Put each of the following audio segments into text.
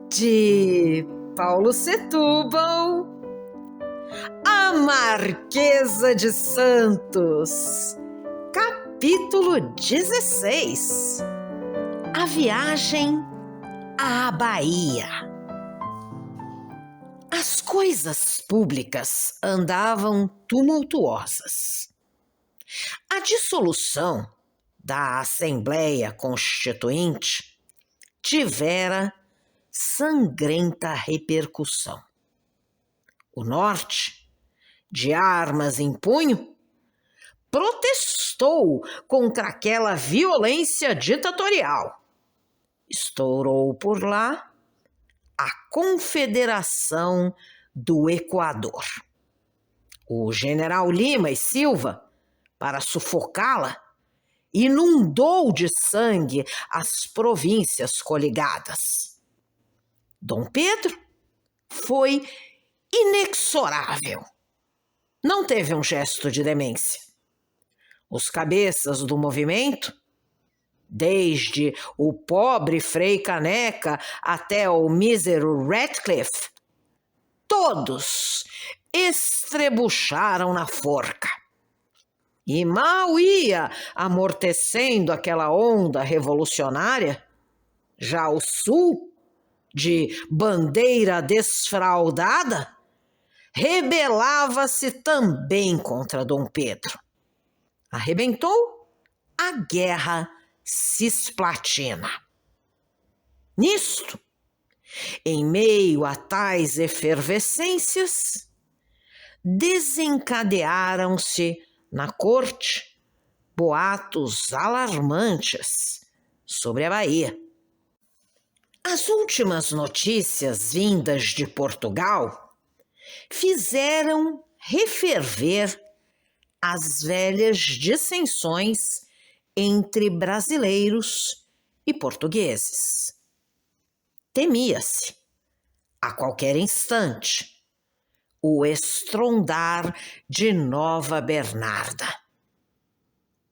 de Paulo Setúbal, a Marquesa de Santos, capítulo 16, a viagem à Bahia. As coisas públicas andavam tumultuosas. A dissolução da Assembleia Constituinte tivera sangrenta repercussão. O Norte, de armas em punho, protestou contra aquela violência ditatorial. Estourou por lá a Confederação do Equador. O general Lima e Silva, para sufocá-la, inundou de sangue as províncias coligadas. Dom Pedro foi inexorável. Não teve um gesto de demência. Os cabeças do movimento, desde o pobre Frei Caneca até o mísero Ratcliffe, todos estrebucharam na forca. E mal ia amortecendo aquela onda revolucionária, já o Sul, de bandeira desfraldada, rebelava-se também contra Dom Pedro. Arrebentou a Guerra Cisplatina. Nisto, em meio a tais efervescências, desencadearam-se na corte boatos alarmantes sobre a Bahia. As últimas notícias vindas de Portugal fizeram referver as velhas dissensões entre brasileiros e portugueses. Temia-se, a qualquer instante, o estrondar de Nova Bernarda.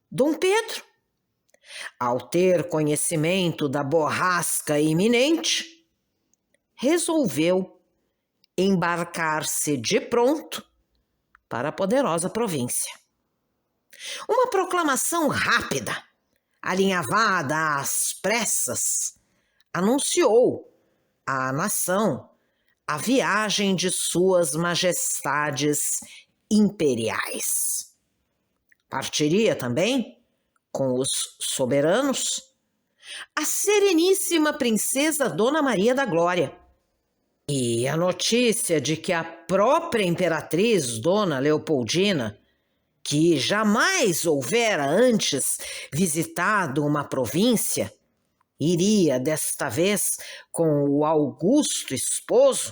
Dom Pedro, ao ter conhecimento da borrasca iminente, resolveu embarcar-se de pronto para a poderosa província. Uma proclamação rápida, alinhavada às pressas, anunciou à nação a viagem de suas majestades imperiais. Partiria também, com os soberanos, a sereníssima princesa Dona Maria da Glória. E a notícia de que a própria imperatriz Dona Leopoldina, que jamais houvera antes visitado uma província, iria desta vez com o augusto esposo,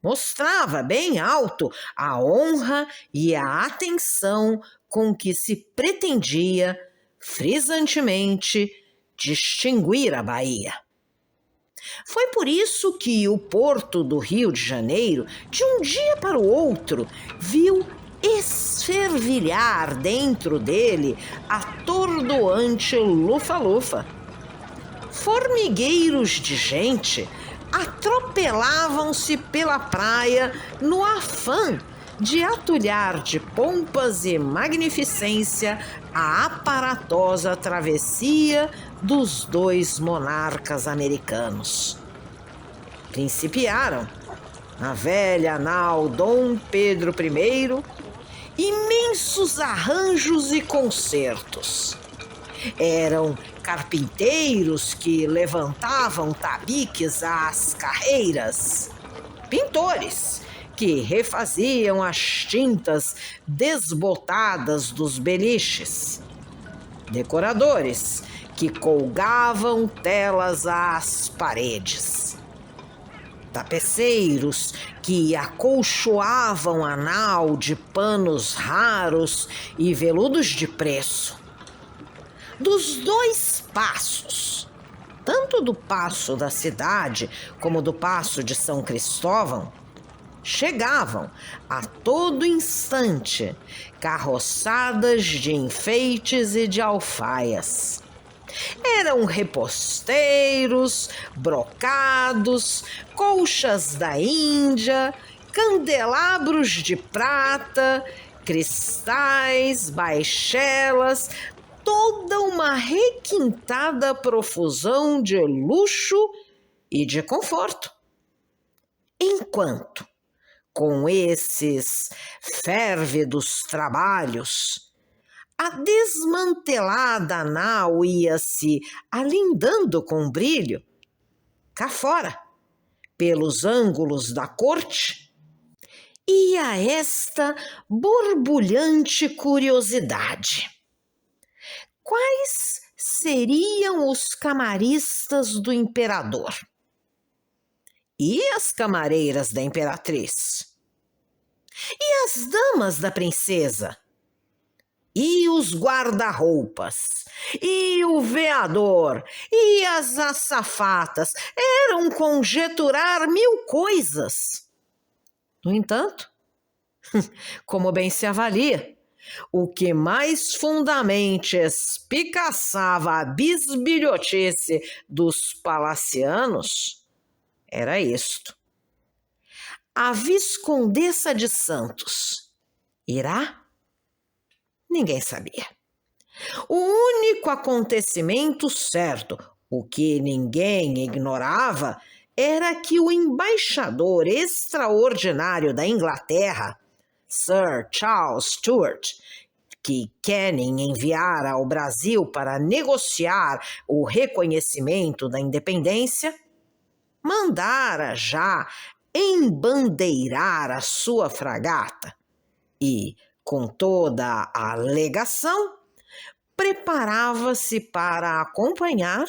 mostrava bem alto a honra e a atenção com que se pretendia frisantemente distinguir a Bahia. Foi por isso que o porto do Rio de Janeiro, de um dia para o outro, viu esfervilhar dentro dele atordoante lufa-lufa. Formigueiros de gente atropelavam-se pela praia no afã de atulhar de pompas e magnificência a aparatosa travessia dos dois monarcas americanos. Principiaram, na velha nau Dom Pedro I, imensos arranjos e concertos. Eram carpinteiros que levantavam tabiques às carreiras, pintores que refaziam as tintas desbotadas dos beliches, decoradores que colgavam telas às paredes, tapeceiros que acolchoavam a nau de panos raros e veludos de preço. Dos dois passos, tanto do Paço da Cidade como do Paço de São Cristóvão, chegavam a todo instante carroçadas de enfeites e de alfaias. Eram reposteiros, brocados, colchas da Índia, candelabros de prata, cristais, baixelas, toda uma requintada profusão de luxo e de conforto. Enquanto, com esses férvidos trabalhos, a desmantelada nau ia se alindando com brilho, cá fora, pelos ângulos da corte, ia esta borbulhante curiosidade. Quais seriam os camaristas do imperador? E as camareiras da imperatriz? E as damas da princesa? E os guarda-roupas? E o veador? E as azafatas? Eram conjeturar mil coisas. No entanto, como bem se avalia, o que mais fundamente espicaçava a bisbilhotice dos palacianos era isto: a Viscondessa de Santos irá? Ninguém sabia. O único acontecimento certo, o que ninguém ignorava, era que o embaixador extraordinário da Inglaterra, Sir Charles Stuart, que Canning enviara ao Brasil para negociar o reconhecimento da independência, mandara já embandeirar a sua fragata e, com toda a legação, preparava-se para acompanhar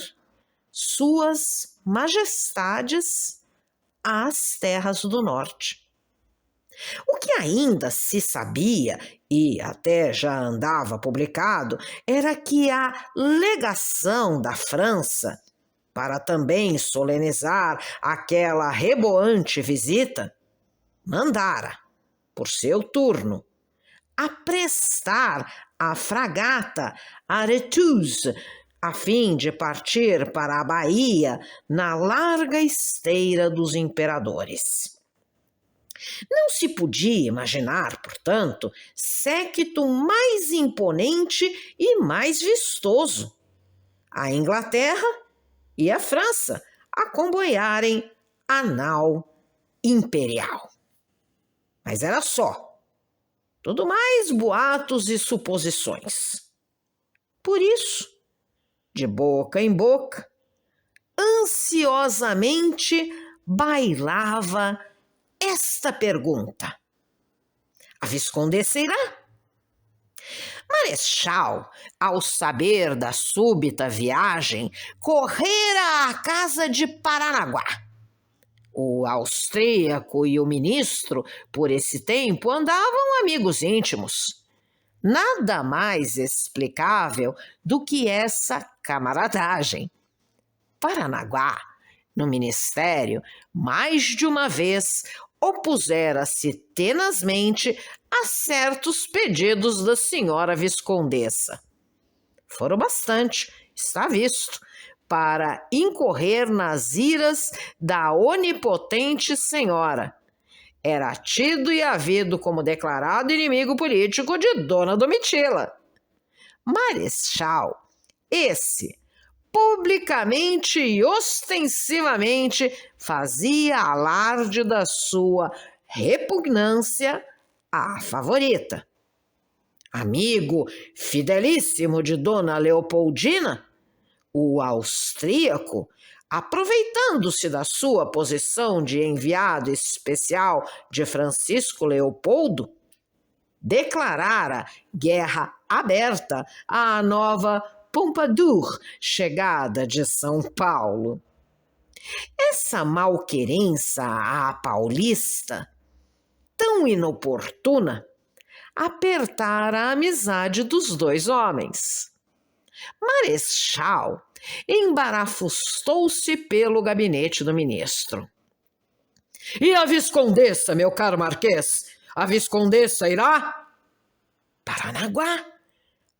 suas majestades às terras do norte. O que ainda se sabia, e até já andava publicado, era que a legação da França, para também solenizar aquela reboante visita, mandara, por seu turno, aprestar a fragata Arethusa, a fim de partir para a Bahia na larga esteira dos imperadores. Não se podia imaginar, portanto, séquito mais imponente e mais vistoso. A Inglaterra e a França a comboiarem a nau imperial. Mas era só, tudo mais boatos e suposições. Por isso, de boca em boca, ansiosamente bailava esta pergunta: a Viscondessa irá? Marechal, ao saber da súbita viagem, correra à casa de Paranaguá. O austríaco e o ministro, por esse tempo, andavam amigos íntimos. Nada mais explicável do que essa camaradagem. Paranaguá, no ministério, mais de uma vez opusera-se tenazmente a certos pedidos da senhora Viscondessa. Foram bastante, está visto, para incorrer nas iras da onipotente senhora. Era tido e havido como declarado inimigo político de Dona Domitila. Marechal, esse, publicamente e ostensivamente, fazia alarde da sua repugnância à favorita. Amigo fidelíssimo de Dona Leopoldina, o austríaco, aproveitando-se da sua posição de enviado especial de Francisco Leopoldo, declarara guerra aberta à nova Pompadour, chegada de São Paulo. Essa malquerença à paulista, tão inoportuna, apertara a amizade dos dois homens. Marechal embaraçustou-se pelo gabinete do ministro. E a Viscondessa, meu caro Marquês? A Viscondessa irá? Paranaguá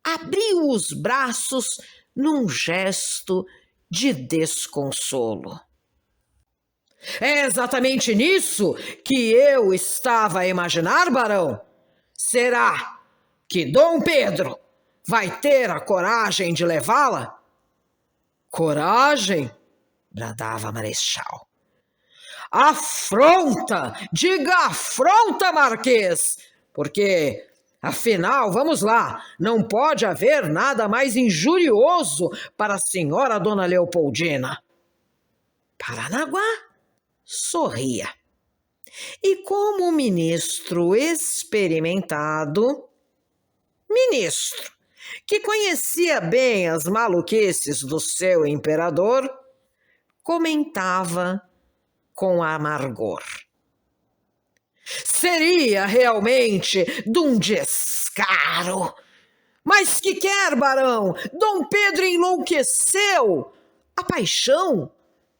abriu os braços num gesto de desconsolo. É exatamente nisso que eu estava a imaginar, barão. Será que Dom Pedro vai ter a coragem de levá-la? Coragem? Bradava Marechal. Afronta! Diga afronta, Marquês! Porque, afinal, vamos lá, não pode haver nada mais injurioso para a senhora Dona Leopoldina. Paranaguá sorria. E como ministro experimentado, ministro que conhecia bem as maluquices do seu imperador, comentava com amargor. Seria realmente de um descaro. Mas que quer, barão? Dom Pedro enlouqueceu. A paixão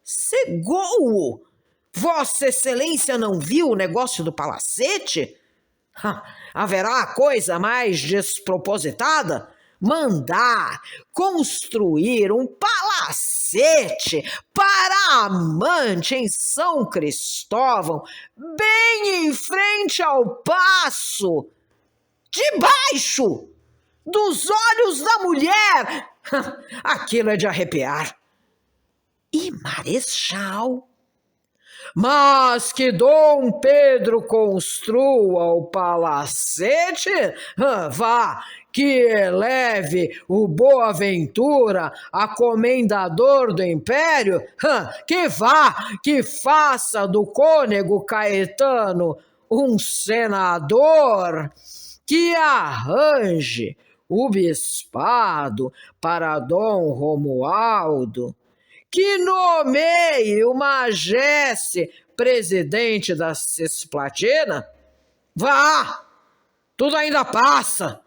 cegou-o. Vossa Excelência não viu o negócio do palacete? Haverá coisa mais despropositada? Mandar construir um palacete para a amante em São Cristóvão, bem em frente ao paço, debaixo dos olhos da mulher. Aquilo é de arrepiar. E Marechal? Mas que Dom Pedro construa o palacete? Vá, que eleve o Boaventura a comendador do império? Que vá, que faça do cônego Caetano um senador? Que arranje o bispado para Dom Romualdo? Que nomeie o Majeste presidente da Cisplatina? Vá, tudo ainda passa.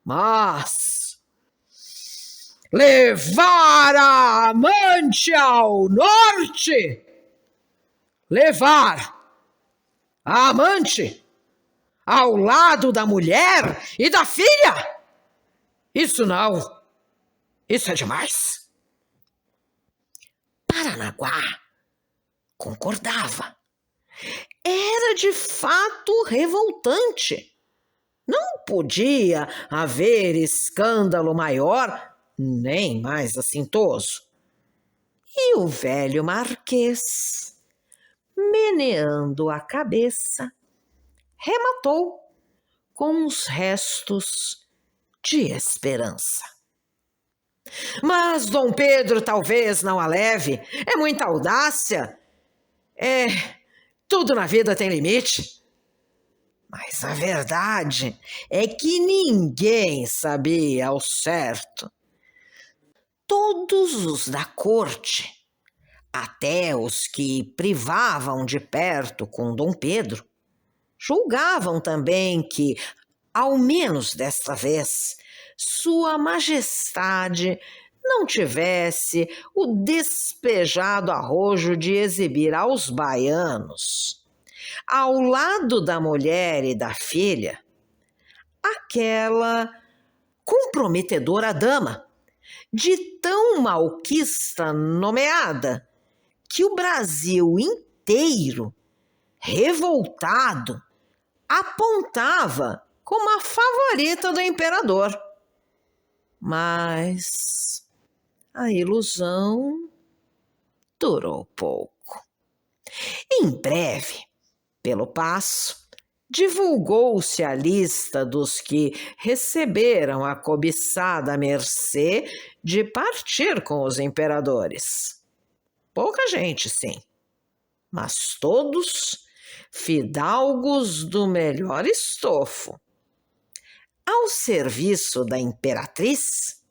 Mas levar a amante ao norte? Levar a amante ao lado da mulher e da filha? Isso não. Isso é demais. Paranaguá concordava. Era de fato revoltante. Não podia haver escândalo maior, nem mais assintoso. E o velho Marquês, meneando a cabeça, rematou com uns restos de esperança. Mas Dom Pedro talvez não a leve. É muita audácia. Tudo na vida tem limite. Mas a verdade é que ninguém sabia ao certo. Todos os da corte, até os que privavam de perto com Dom Pedro, julgavam também que, ao menos desta vez, Sua Majestade não tivesse o despejado arrojo de exibir aos baianos, ao lado da mulher e da filha, aquela comprometedora dama, de tão malquista nomeada, que o Brasil inteiro, revoltado, apontava como a favorita do imperador. Mas a ilusão durou pouco. Em breve, pelo paço, divulgou-se a lista dos que receberam a cobiçada mercê de partir com os imperadores. Pouca gente, sim, mas todos fidalgos do melhor estofo. Ao serviço da imperatriz,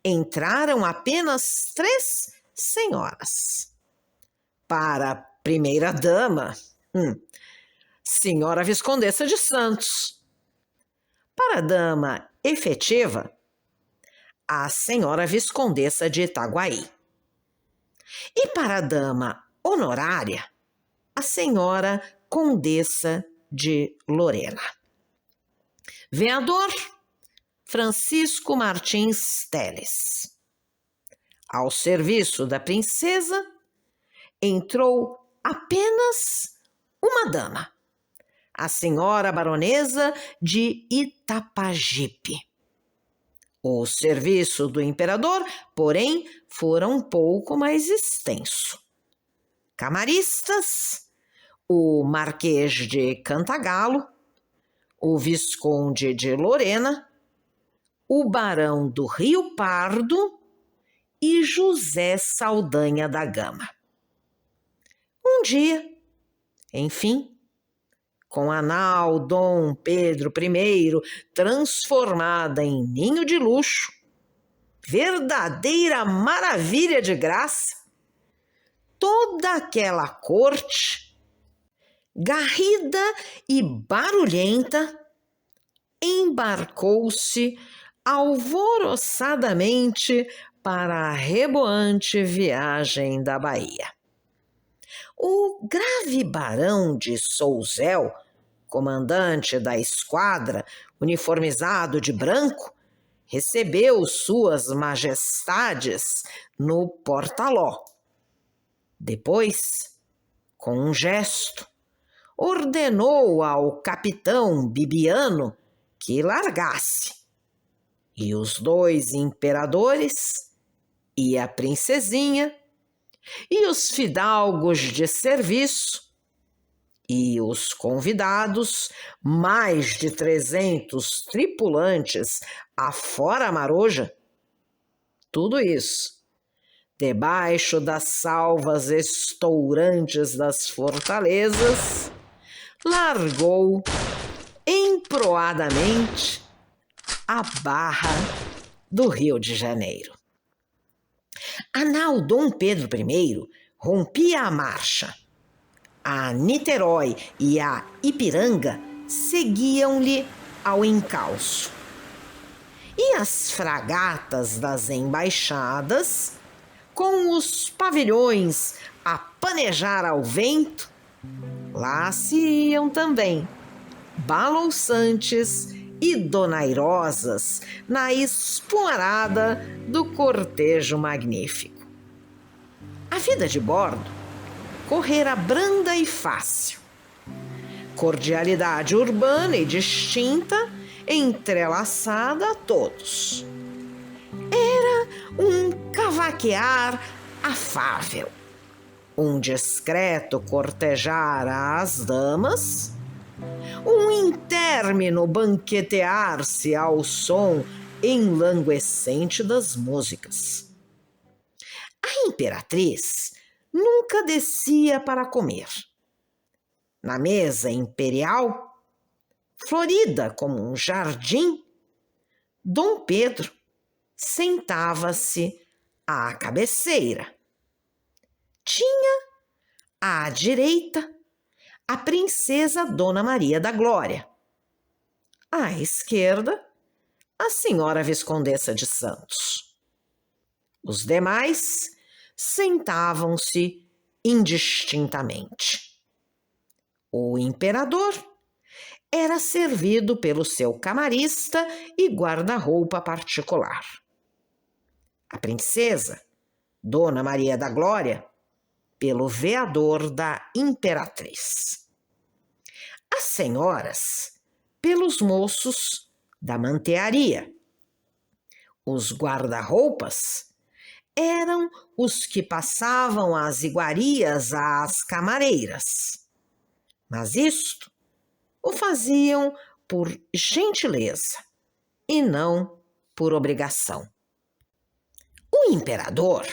entraram apenas 3 senhoras. Para a primeira-dama, senhora Viscondessa de Santos. Para a dama efetiva, a senhora Viscondessa de Itaguaí. E para a dama honorária, a senhora Condessa de Lorena. Vereador Francisco Martins Teles. Ao serviço da princesa entrou apenas uma dama, a senhora baronesa de Itapajipe. O serviço do imperador, porém, fora um pouco mais extenso. Camaristas, o Marquês de Cantagalo, o Visconde de Lorena, o Barão do Rio Pardo e José Saldanha da Gama. Um dia, enfim, com a nau Dom Pedro I transformada em ninho de luxo, verdadeira maravilha de graça, toda aquela corte, garrida e barulhenta, embarcou-se alvoroçadamente para a reboante viagem da Bahia. O grave barão de Souzel, comandante da esquadra, uniformizado de branco, recebeu suas majestades no portaló. Depois, com um gesto, ordenou ao capitão Bibiano que largasse, e os dois imperadores e a princesinha e os fidalgos de serviço e os convidados, mais de 300 tripulantes afora maroja, tudo isso debaixo das salvas estourantes das fortalezas, largou emproadamente a barra do Rio de Janeiro. A nau Dom Pedro I rompia a marcha. A Niterói e a Ipiranga seguiam-lhe ao encalço. E as fragatas das embaixadas, com os pavilhões a panejar ao vento, lá se iam também, balouçantes e donairosas na espumarada do cortejo magnífico. A vida de bordo correra branda e fácil. Cordialidade urbana e distinta entrelaçada a todos. Era um cavaquear afável, um discreto cortejar às damas, um intérmino banquetear-se ao som enlanguescente das músicas. A imperatriz nunca descia para comer. Na mesa imperial, florida como um jardim, Dom Pedro sentava-se à cabeceira. Tinha à direita a princesa Dona Maria da Glória. À esquerda, a senhora Viscondessa de Santos. Os demais sentavam-se indistintamente. O imperador era servido pelo seu camarista e guarda-roupa particular. A princesa, Dona Maria da Glória, pelo veador da imperatriz. As senhoras, pelos moços da mantearia. Os guarda-roupas eram os que passavam as iguarias às camareiras. Mas isto o faziam por gentileza e não por obrigação. O imperador,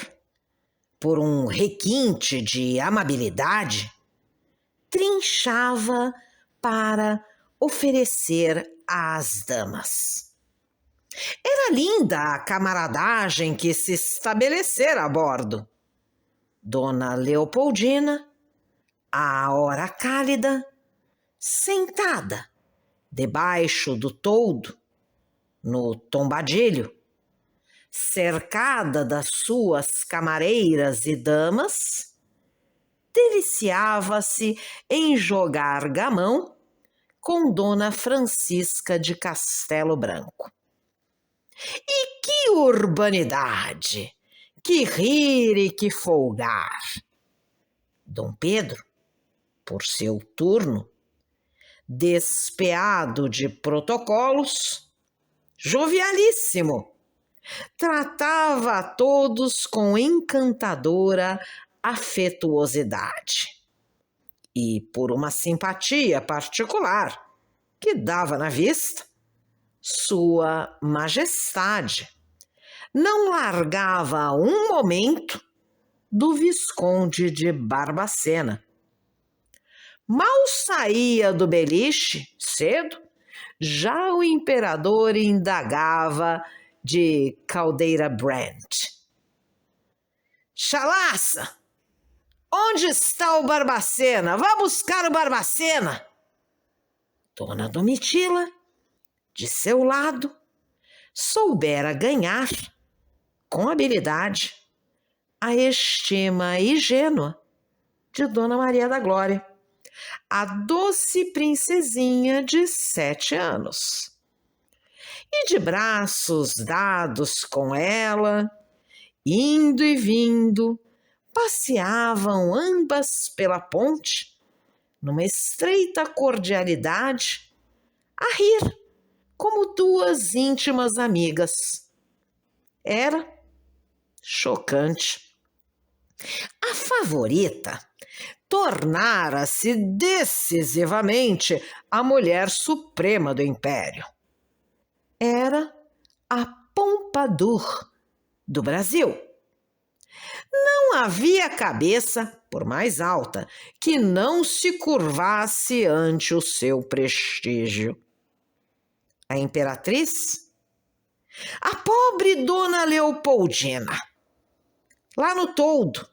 por um requinte de amabilidade, trinchava para oferecer às damas. Era linda a camaradagem que se estabelecera a bordo. Dona Leopoldina, à hora cálida, sentada debaixo do toldo, no tombadilho, cercada das suas camareiras e damas, deliciava-se em jogar gamão com Dona Francisca de Castelo Branco. E que urbanidade, que rir e que folgar. Dom Pedro, por seu turno, despeado de protocolos, jovialíssimo, tratava a todos com encantadora afetuosidade. E por uma simpatia particular que dava na vista, Sua Majestade não largava um momento do Visconde de Barbacena. Mal saía do beliche, cedo, já o imperador indagava de Caldeira Brandt. Chalaça! Onde está o Barbacena? Vá buscar o Barbacena! Dona Domitila, de seu lado, soubera ganhar, com habilidade, a estima ingênua de Dona Maria da Glória, a doce princesinha de 7 anos. E de braços dados com ela, indo e vindo, passeavam ambas pela ponte, numa estreita cordialidade, a rir como 2 íntimas amigas. Era chocante. A favorita tornara-se decisivamente a mulher suprema do império. Era a Pompadour do Brasil. Não havia cabeça, por mais alta, que não se curvasse ante o seu prestígio. A imperatriz? A pobre Dona Leopoldina, lá no toldo,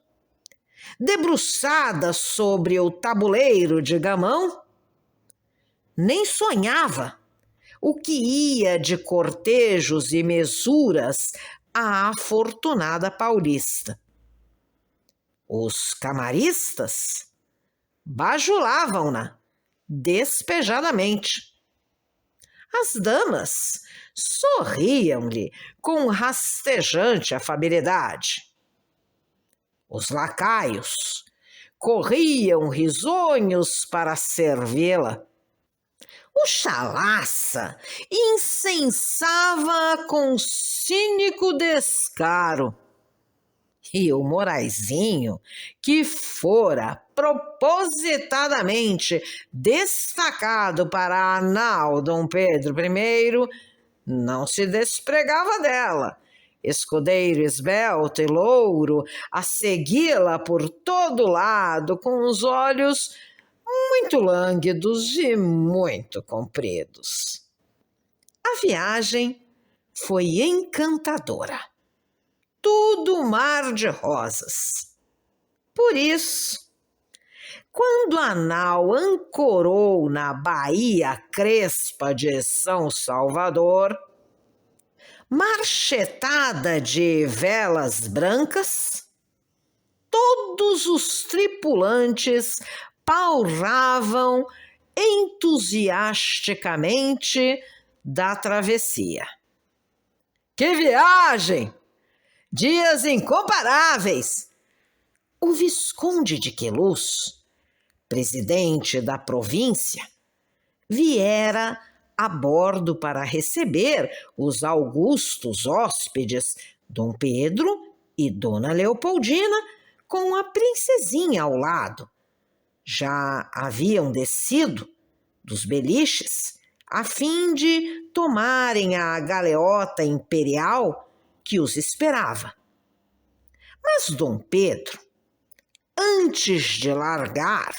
debruçada sobre o tabuleiro de gamão, nem sonhava o que ia de cortejos e mesuras à afortunada paulista. Os camaristas bajulavam-na despejadamente. As damas sorriam-lhe com rastejante afabilidade. Os lacaios corriam risonhos para servi-la. O Chalaça incensava com cínico descaro. E o Moraizinho, que fora propositadamente destacado para a anal Dom Pedro I, não se despregava dela, escudeiro esbelto e louro, a segui-la por todo lado com os olhos muito lânguidos e muito compridos. A viagem foi encantadora. Tudo mar de rosas. Por isso, quando a nau ancorou na Baía Crespa de São Salvador, marchetada de velas brancas, todos os tripulantes palravam entusiasticamente da travessia. Que viagem! Dias incomparáveis! O Visconde de Queluz, presidente da província, viera a bordo para receber os augustos hóspedes Dom Pedro e Dona Leopoldina com a princesinha ao lado. Já haviam descido dos beliches a fim de tomarem a galeota imperial que os esperava. Mas Dom Pedro, antes de largar,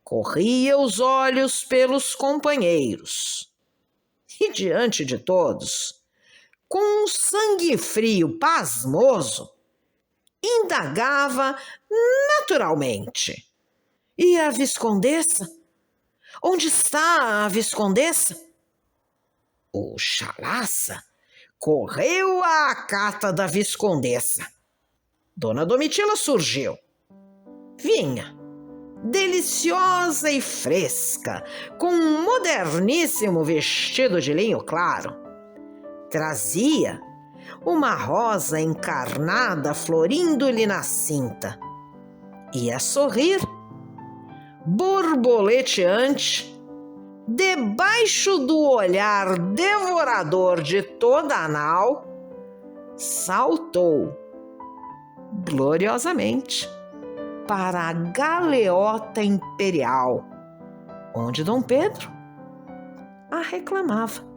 corria os olhos pelos companheiros e, diante de todos, com um sangue frio pasmoso, indagava naturalmente: e a viscondessa? Onde está a viscondessa? O Chalaça correu à cata da viscondessa. Dona Domitila surgiu. Vinha, deliciosa e fresca, com um moderníssimo vestido de linho claro. Trazia uma rosa encarnada florindo-lhe na cinta, e a sorrir, borboleteante, debaixo do olhar devorador de toda a nau, saltou gloriosamente para a galeota imperial, onde Dom Pedro a reclamava.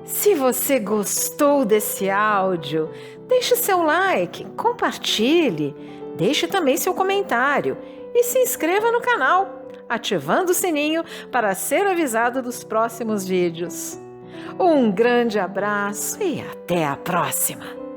Se você gostou desse áudio, deixe seu like, compartilhe, deixe também seu comentário e se inscreva no canal, ativando o sininho para ser avisado dos próximos vídeos. Um grande abraço e até a próxima!